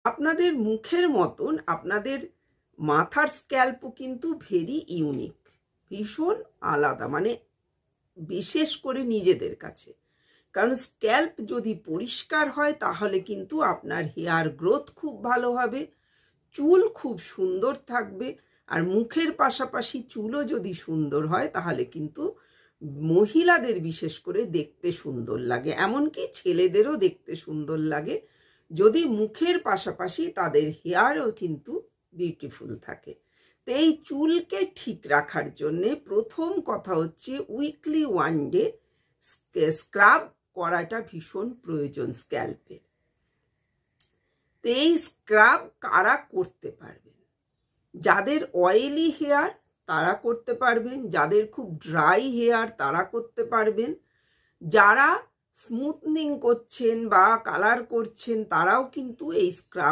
আপনাদের মুখের মতন আপনাদের মাথার স্ক্যাল্পও কিন্তু ভেরি ইউনিক, ভীষণ আলাদা, মানে বিশেষ করে নিজেদের কাছে। কারণ স্ক্যাল্প যদি পরিষ্কার হয় তাহলে কিন্তু আপনার হেয়ার গ্রোথ খুব ভালো হবে, চুল খুব সুন্দর থাকবে। আর মুখের পাশাপাশি চুলও যদি সুন্দর হয় তাহলে কিন্তু মহিলাদের বিশেষ করে দেখতে সুন্দর লাগে, এমনকি ছেলেদেরও দেখতে সুন্দর লাগে যদি মুখের পাশাপাশি তাদের হেয়ারও কিন্তু বিউটিফুল থাকে। তো এই চুলকে ঠিক রাখার জন্যে প্রথম কথা হচ্ছে উইকলি 1 ডে স্ক্রাব করাটা ভীষণ প্রয়োজন স্ক্যাল্পে। তো এই স্ক্রাব কারা করতে পারবেন? যাদের অয়েলি হেয়ার তারা করতে পারবেন, যাদের খুব ড্রাই হেয়ার তারা করতে পারবেন, যারা স্মুথনিং করছেন বা কালার করছেন তারাও কিন্তু এই স্ক্রাব